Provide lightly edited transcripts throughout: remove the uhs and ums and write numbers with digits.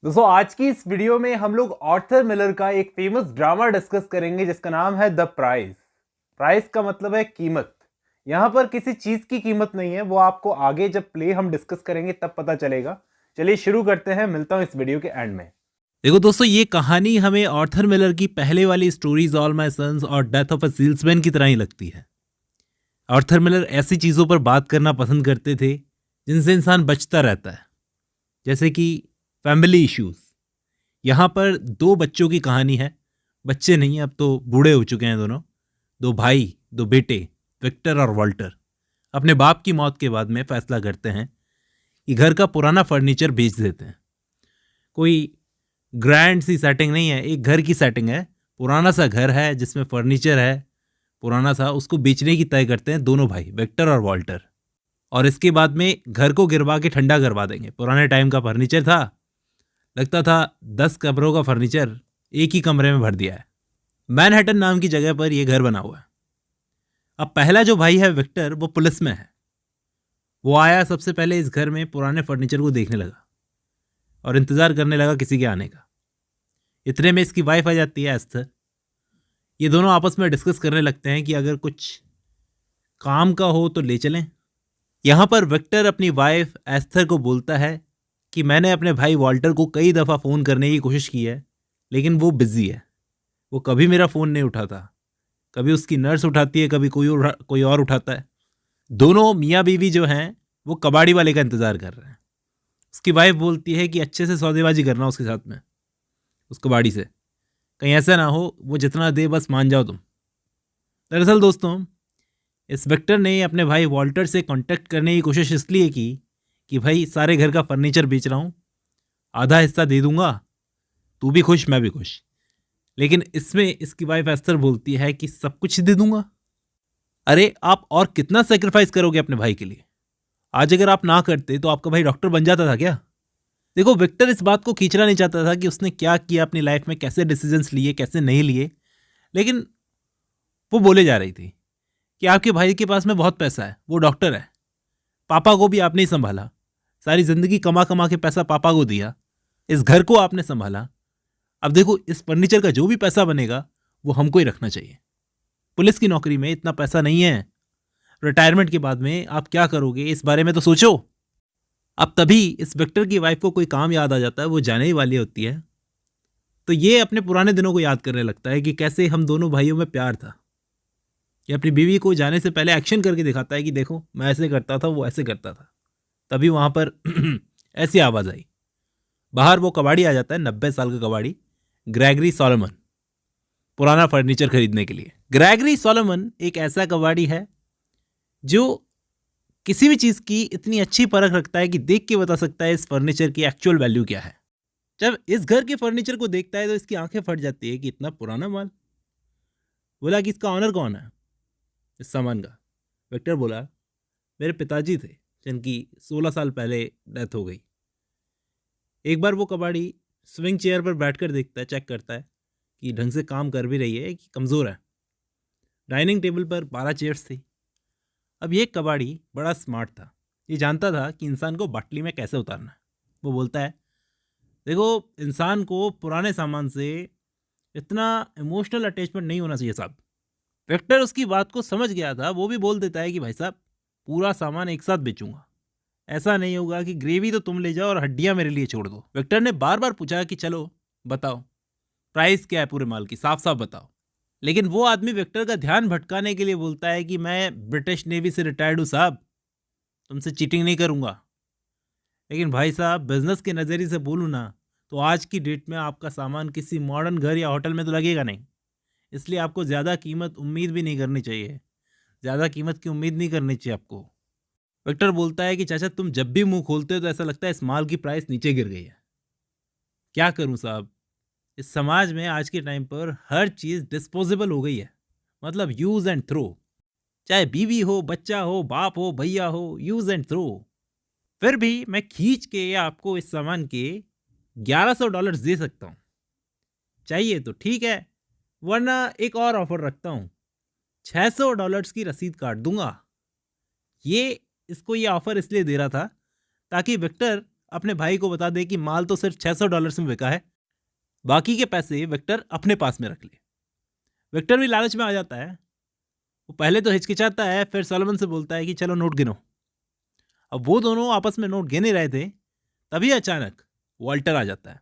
दोस्तों आज की इस वीडियो में हम लोग आर्थर मिलर का एक फेमस ड्रामा डिस्कस करेंगे जिसका नाम है द प्राइस। प्राइस का मतलब है कीमत। यहाँ पर किसी चीज की कीमत नहीं है, वो आपको आगे जब प्ले हम डिस्कस करेंगे तब पता चलेगा। चलिए शुरू करते हैं, मिलता हूँ इस वीडियो के एंड में। देखो दोस्तों, ये कहानी हमें आर्थर मिलर की पहले वाली स्टोरीज ऑल माय सन्स और डेथ ऑफ अ सेल्समैन की तरह ही लगती है। आर्थर मिलर ऐसी चीज़ों पर बात करना पसंद करते थे जिनसे इंसान बचता रहता है, जैसे कि फैमिली इश्यूज। यहाँ पर दो बच्चों की कहानी है। बच्चे नहीं, अब तो बूढ़े हो चुके हैं दोनों। दो भाई, दो बेटे, विक्टर और वॉल्टर, अपने बाप की मौत के बाद में फैसला करते हैं कि घर का पुराना फर्नीचर बेच देते हैं। कोई ग्रैंड सी सेटिंग नहीं है, एक घर की सेटिंग है। पुराना सा घर है जिसमें फर्नीचर है पुराना सा, उसको बेचने की तय करते हैं दोनों भाई, विक्टर और वॉल्टर। और इसके बाद में घर को गिरवा के ठंडा करवा देंगे। पुराने टाइम का फर्नीचर था, लगता था 10 कमरों का फर्नीचर एक ही कमरे में भर दिया है। मैनहट्टन नाम की जगह पर यह घर बना हुआ है। अब पहला जो भाई है विक्टर, वो पुलिस में है। वो आया सबसे पहले इस घर में पुराने फर्नीचर को देखने लगा और इंतज़ार करने लगा किसी के आने का। इतने में इसकी वाइफ आ जाती है, एस्थर। ये दोनों आपस में डिस्कस करने लगते हैं कि अगर कुछ काम का हो तो ले चलें। यहाँ पर विक्टर अपनी वाइफ एस्थर को बोलता है कि मैंने अपने भाई वॉल्टर को कई दफ़ा फ़ोन करने की कोशिश की है, लेकिन वो बिज़ी है। वो कभी मेरा फ़ोन नहीं उठाता। कभी उसकी नर्स उठाती है, कभी कोई और उठाता है। दोनों मियाँ बीवी जो हैं वो कबाड़ी वाले का इंतज़ार कर रहे हैं। उसकी वाइफ बोलती है कि अच्छे से सौदेबाजी करना उसके साथ में, उस कबाड़ी से, कहीं ऐसा ना हो वो जितना दे बस मान जाओ तुम। दरअसल दोस्तों, इस विक्टर ने अपने भाई वॉल्टर से कांटेक्ट करने की कोशिश इसलिए की कि भाई सारे घर का फर्नीचर बेच रहा हूँ, आधा हिस्सा दे दूंगा, तू भी खुश मैं भी खुश। लेकिन इसमें इसकी वाइफ एस्थर बोलती है कि सब कुछ दे दूंगा। अरे आप और कितना सेक्रीफाइस करोगे अपने भाई के लिए? आज अगर आप ना करते तो आपका भाई डॉक्टर बन जाता था क्या? देखो, विक्टर इस बात को खींचना नहीं चाहता था कि उसने क्या किया अपनी लाइफ में, कैसे डिसीजंस लिए, कैसे नहीं लिए। लेकिन वो बोले जा रही थी कि आपके भाई के पास में बहुत पैसा है, वो डॉक्टर है, पापा को भी आपने ही संभाला, सारी ज़िंदगी कमा कमा के पैसा पापा को दिया, इस घर को आपने संभाला। अब देखो, इस फर्नीचर का जो भी पैसा बनेगा वो हमको ही रखना चाहिए। पुलिस की नौकरी में इतना पैसा नहीं है। रिटायरमेंट के बाद में आप क्या करोगे इस बारे में तो सोचो। अब तभी इस विक्टर की वाइफ को कोई काम याद आ जाता है, वो जाने ही वाली होती है। तो ये अपने पुराने दिनों को याद करने लगता है कि कैसे हम दोनों भाइयों में प्यार था। ये अपनी बीवी को जाने से पहले एक्शन करके दिखाता है कि देखो मैं ऐसे करता था, वो ऐसे करता था। तभी वहाँ पर ऐसी आवाज़ आई। बाहर वो कबाड़ी आ जाता है, 90 साल का कबाड़ी, ग्रेगरी सोलोमन, पुराना फर्नीचर खरीदने के लिए। ग्रेगरी सोलोमन एक ऐसा कबाड़ी है जो किसी भी चीज़ की इतनी अच्छी परख रखता है कि देख के बता सकता है इस फर्नीचर की एक्चुअल वैल्यू क्या है। जब इस घर के फर्नीचर को देखता है तो इसकी आंखें फट जाती है कि इतना पुराना माल। बोला कि इसका ऑनर कौन है इस सामान का? विक्टर बोला मेरे पिताजी थे, जिनकी 16 साल पहले डेथ हो गई। एक बार वो कबाड़ी स्विंग चेयर पर बैठकर देखता है, चेक करता है कि ढंग से काम कर भी रही है कि कमज़ोर है। डाइनिंग टेबल पर 12 चेयर्स थी। अब ये कबाड़ी बड़ा स्मार्ट था, ये जानता था कि इंसान को बाटली में कैसे उतारना है। वो बोलता है देखो, इंसान को पुराने सामान से इतना इमोशनल अटैचमेंट नहीं होना चाहिए साहब। विक्टर उसकी बात को समझ गया था। वो भी बोल देता है कि भाई साहब, पूरा सामान एक साथ बेचूंगा, ऐसा नहीं होगा कि ग्रेवी तो तुम ले जाओ और हड्डियां मेरे लिए छोड़ दो। विक्टर ने बार बार पूछा कि चलो बताओ प्राइस क्या है पूरे माल की, साफ साफ बताओ। लेकिन वो आदमी विक्टर का ध्यान भटकाने के लिए बोलता है कि मैं ब्रिटिश नेवी से रिटायर्ड हूँ साहब, तुमसे चीटिंग नहीं करूँगा। लेकिन भाई साहब, बिजनेस के नज़रिए से बोलूँ ना तो आज की डेट में आपका सामान किसी मॉडर्न घर या होटल में तो लगेगा नहीं। इसलिए आपको ज़्यादा कीमत उम्मीद भी नहीं करनी चाहिए। ज़्यादा कीमत की उम्मीद नहीं करनी चाहिए आपको। विक्टर बोलता है कि चाचा, तुम जब भी मुंह खोलते हो तो ऐसा लगता है इस माल की प्राइस नीचे गिर गई है। क्या करूं साहब, इस समाज में आज के टाइम पर हर चीज़ डिस्पोजेबल हो गई है, मतलब यूज़ एंड थ्रो। चाहे बीवी हो, बच्चा हो, बाप हो, भैया हो, यूज़ एंड थ्रो। फिर भी मैं खींच के आपको इस सामान के $1100 दे सकता हूँ। चाहिए तो ठीक है, वरना एक और ऑफर रखता हूँ, $600 की रसीद काट दूंगा। ये ऑफर इसलिए दे रहा था ताकि विक्टर अपने भाई को बता दे कि माल तो सिर्फ $600 में बिका है, बाकी के पैसे विक्टर अपने पास में रख ले। विक्टर भी लालच में आ जाता है। वो पहले तो हिचकिचाता है, फिर सोलोमन से बोलता है कि चलो नोट गिनो। अब वो दोनों आपस में नोट गिन ही रहे थे, तभी अचानक वॉल्टर आ जाता है।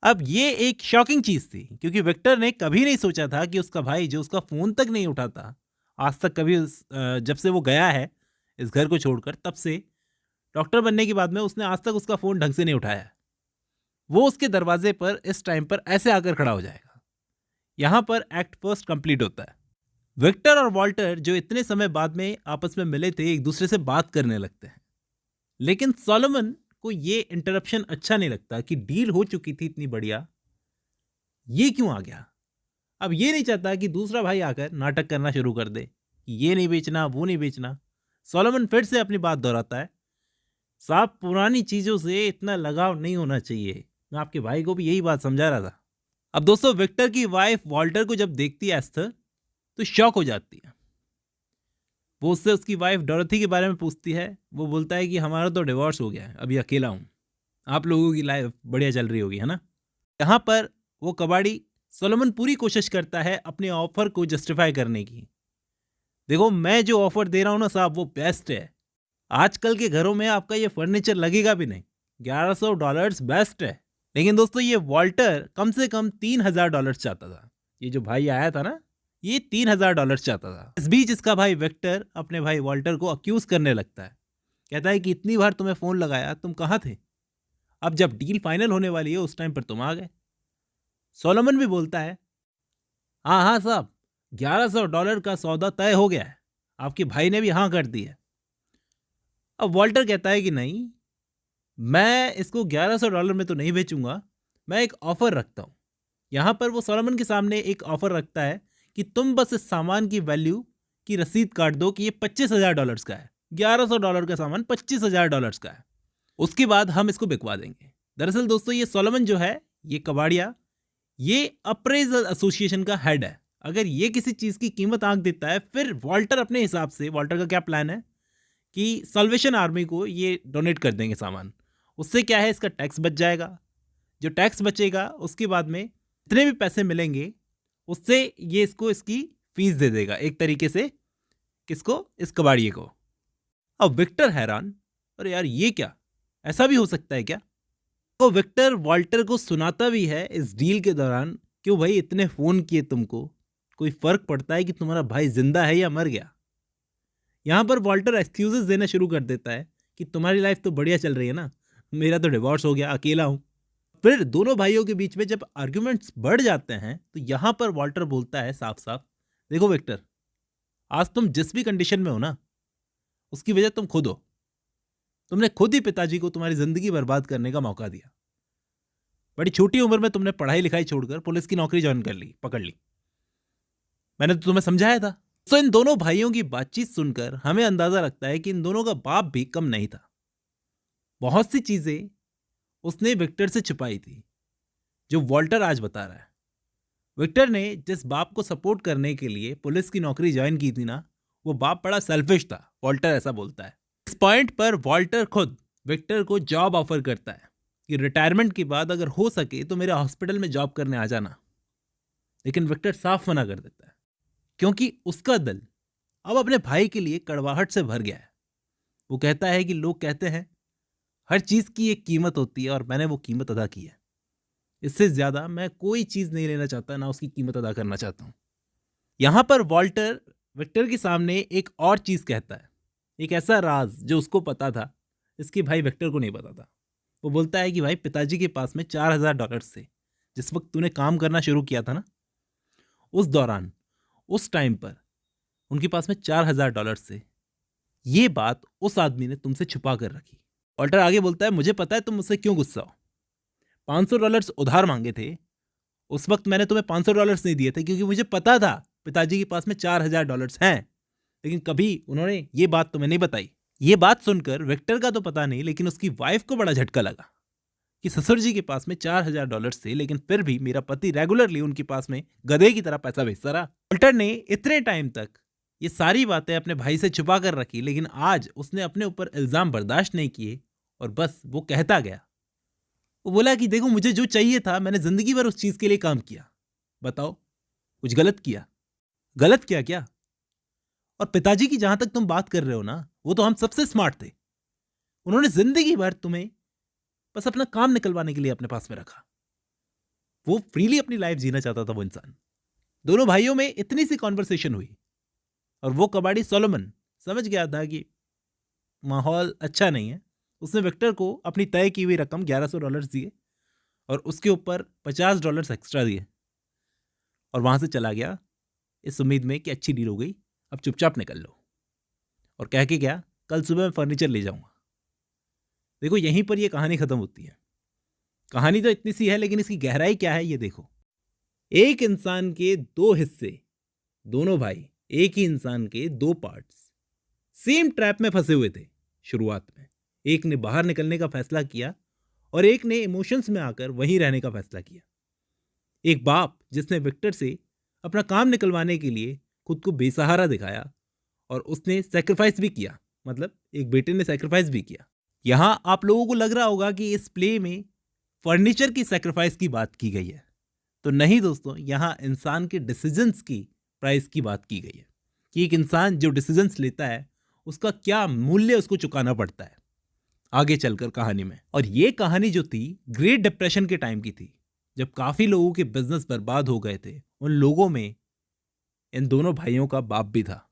अब ये एक शॉकिंग चीज थी, क्योंकि विक्टर ने कभी नहीं सोचा था कि उसका भाई, जो उसका फोन तक नहीं उठाता आज तक कभी, जब से वो गया है इस घर को छोड़कर, तब से डॉक्टर बनने के बाद में उसने आज तक उसका फोन ढंग से नहीं उठाया है। वो उसके दरवाजे पर इस टाइम पर ऐसे आकर खड़ा हो जाएगा। यहां पर एक्ट फर्स्ट कंप्लीट होता है। विक्टर और वॉल्टर जो इतने समय बाद में आपस में मिले थे, एक दूसरे से बात करने लगते हैं। लेकिन सोलोमन को ये इंटरप्शन अच्छा नहीं लगता कि डील हो चुकी थी इतनी बढ़िया, ये क्यों आ गया। अब ये नहीं चाहता कि दूसरा भाई आकर नाटक करना शुरू कर दे कि ये नहीं बेचना, वो नहीं बेचना। सोलोमन फिर से अपनी बात दोहराता है, साहब पुरानी चीज़ों से इतना लगाव नहीं होना चाहिए। मैं आपके भाई को भी यही बात समझा रहा था। अब दोस्तों, विक्टर की वाइफ वॉल्टर को जब देखती है एस्थर, तो शॉक हो जाती है। वो उससे उसकी वाइफ डोरथी के बारे में पूछती है। वो बोलता है कि हमारा तो डिवोर्स हो गया है, अभी अकेला हूँ, आप लोगों की लाइफ बढ़िया चल रही होगी, है ना। यहाँ पर वो कबाड़ी सोलोमन पूरी कोशिश करता है अपने ऑफर को जस्टिफाई करने की। देखो, मैं जो ऑफर दे रहा हूँ ना साहब, वो बेस्ट है। आजकल के घरों में आपका ये फर्नीचर लगेगा भी नहीं, $1100 बेस्ट है। लेकिन दोस्तों, ये वॉल्टर कम से कम $3000 चाहता था। ये जो भाई आया था ना, ये $3000 चाहता था। इस बीच इसका भाई विक्टर अपने भाई वॉल्टर को अक्यूज करने लगता है। कहता है कि इतनी बार तुम्हें फोन लगाया, तुम कहाँ थे? अब जब डील फाइनल होने वाली है उस टाइम पर तुम आ गए। सोलोमन भी बोलता है, हाँ हाँ साहब, $1100 का सौदा तय हो गया है, आपके भाई ने भी हाँ कर दी है। अब वॉल्टर कहता है कि नहीं, मैं इसको $1100 में तो नहीं बेचूंगा, मैं एक ऑफर रखता हूँ। यहाँ पर वो सोलोमन के सामने एक ऑफर रखता है कि तुम बस इस सामान की वैल्यू की रसीद काट दो कि ये $25,000 का है। $1100 का सामान $25,000 का है, उसके बाद हम इसको बिकवा देंगे। दरअसल दोस्तों, ये सोलोमन जो है, ये कबाड़िया, ये अप्रेजल एसोसिएशन का हेड है। अगर ये किसी चीज़ की कीमत आंक देता है, फिर वॉल्टर अपने हिसाब से, वॉल्टर का क्या प्लान है कि सल्वेशन आर्मी को ये डोनेट कर देंगे सामान। उससे क्या है, इसका टैक्स बच जाएगा। जो टैक्स बचेगा उसके बाद में जितने भी पैसे मिलेंगे उससे ये इसको इसकी फीस दे देगा एक तरीके से। किसको? इस कबाड़िए को। अब विक्टर हैरान, अरे यार ये क्या, ऐसा भी हो सकता है क्या? तो विक्टर वॉल्टर को सुनाता भी है इस डील के दौरान, क्यों भाई इतने फोन किए तुमको, कोई फर्क पड़ता है कि तुम्हारा भाई जिंदा है या मर गया? यहां पर वॉल्टर एक्सक्यूजेस देना शुरू कर देता है कि तुम्हारी लाइफ तो बढ़िया चल रही है ना, मेरा तो डिवोर्स हो गया, अकेला हूं। फिर दोनों भाइयों के बीच में जब आर्ग्यूमेंट्स बढ़ जाते हैं, तो यहां पर वॉल्टर बोलता है साफ साफ, देखो विक्टर, आज तुम जिस भी कंडीशन में हो ना, उसकी वजह तुम खुद हो। तुमने खुद ही पिताजी को तुम्हारी जिंदगी बर्बाद करने का मौका दिया। बड़ी छोटी उम्र में तुमने पढ़ाई लिखाई छोड़कर पुलिस की नौकरी ज्वाइन कर ली, पकड़ ली। मैंने तो तुम्हें समझाया था। तो इन दोनों भाइयों की बातचीत सुनकर हमें अंदाजा लगता है कि इन दोनों का बाप भी कम नहीं था। बहुत सी चीजें उसने विक्टर से छुपाई थी, जो वॉल्टर आज बता रहा है। विक्टर ने जिस बाप को सपोर्ट करने के लिए पुलिस की नौकरी ज्वाइन की थी ना, वो बाप बड़ा सेल्फिश था, वॉल्टर ऐसा बोलता है। इस पॉइंट पर वॉल्टर खुद विक्टर को जॉब ऑफर करता है कि रिटायरमेंट के बाद अगर हो सके तो मेरे हॉस्पिटल में जॉब करने आ जाना। लेकिन विक्टर साफ मना कर देता है, क्योंकि उसका दिल अब अपने भाई के लिए कड़वाहट से भर गया है। वो कहता है कि लोग कहते हैं हर चीज की एक कीमत होती है, और मैंने वो कीमत अदा की है। इससे ज्यादा मैं कोई चीज नहीं लेना चाहता, ना उसकी कीमत अदा करना चाहता हूं। यहां पर वॉल्टर विक्टर के सामने एक और चीज कहता है, एक ऐसा राज जो उसको पता था, इसके भाई विक्टर को नहीं पता था। वो बोलता है कि भाई, पिताजी के पास में $4000 से जिस वक्त तूने काम करना शुरू किया था ना, उस दौरान, उस टाइम पर उनके पास में $4000 से, ये बात उस आदमी ने तुमसे छुपा कर रखी। वॉल्टर आगे बोलता है, मुझे पता है तुम मुझसे क्यों गुस्सा हो। $500 उधार मांगे थे, उस वक्त मैंने तुम्हें $500 नहीं दिए थे, क्योंकि मुझे पता था पिताजी के पास में $4000 हैं। लेकिन कभी उन्होंने ये बात तुम्हें नहीं बताई। ये बात सुनकर विक्टर का तो पता नहीं, लेकिन उसकी वाइफ को बड़ा झटका लगा कि ससुर जी के पास में $4000 थे, लेकिन फिर भी मेरा पति रेगुलरली उनके पास में गधे की तरह पैसा भेजता रहा। वॉल्टर ने इतने टाइम तक ये सारी बातें अपने भाई से छुपा कर रखी, लेकिन आज उसने अपने ऊपर इल्जाम बर्दाश्त नहीं किए और बस वो कहता गया। वो बोला कि देखो, मुझे जो चाहिए था मैंने जिंदगी भर उस चीज के लिए काम किया, बताओ कुछ गलत किया? गलत किया क्या? और पिताजी की जहां तक तुम बात कर रहे हो ना, वो तो हम सबसे स्मार्ट थे। उन्होंने जिंदगी भर तुम्हें बस अपना काम निकलवाने के लिए अपने पास में रखा। वो फ्रीली अपनी लाइफ जीना चाहता था वो इंसान। दोनों भाइयों में इतनी सी कॉन्वर्सेशन हुई और वो कबाड़ी सोलोमन समझ गया था कि माहौल अच्छा नहीं है। उसने विक्टर को अपनी तय की हुई रकम $1100 दिए और उसके ऊपर $50 एक्स्ट्रा दिए और वहां से चला गया इस उम्मीद में कि अच्छी डील हो गई, अब चुपचाप निकल लो। और कह के गया, कल सुबह मैं फर्नीचर ले जाऊंगा। देखो, यहीं पर यह कहानी खत्म होती है। कहानी तो इतनी सी है, लेकिन इसकी गहराई क्या है ये देखो। एक इंसान के दो हिस्से, दोनों भाई एक ही इंसान के दो पार्ट्स सेम ट्रैप में फंसे हुए थे। शुरुआत में एक ने बाहर निकलने का फैसला किया और एक ने इमोशंस में आकर वहीं रहने का फैसला किया। एक बाप जिसने विक्टर से अपना काम निकलवाने के लिए खुद को बेसहारा दिखाया और उसने सैक्रिफाइस भी किया, मतलब एक बेटे ने सैक्रिफाइस भी किया। यहां आप लोगों को लग रहा होगा कि इस प्ले में फर्नीचर की सैक्रिफाइस की बात की गई है, तो नहीं दोस्तों, यहां इंसान के डिसीजंस की प्राइस की बात की गई है कि एक इंसान जो डिसीजंस लेता है उसका क्या मूल्य उसको चुकाना पड़ता है आगे चलकर कहानी में। और ये कहानी जो थी ग्रेट डिप्रेशन के टाइम की थी, जब काफी लोगों के बिजनेस बर्बाद हो गए थे। उन लोगों में इन दोनों भाइयों का बाप भी था।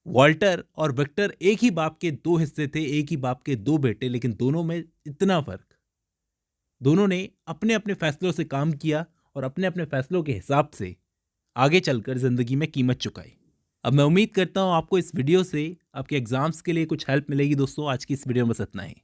वॉल्टर और विक्टर एक ही बाप के दो हिस्से थे, एक ही बाप के दो बेटे, लेकिन दोनों में इतना फर्क। दोनों ने अपने अपने फैसलों से काम किया और अपने अपने फैसलों के हिसाब से आगे चलकर जिंदगी में कीमत चुकाई। अब मैं उम्मीद करता हूं आपको इस वीडियो से आपके एग्जाम्स के लिए कुछ हेल्प मिलेगी। दोस्तों, आज की इस वीडियो में बस इतना ही।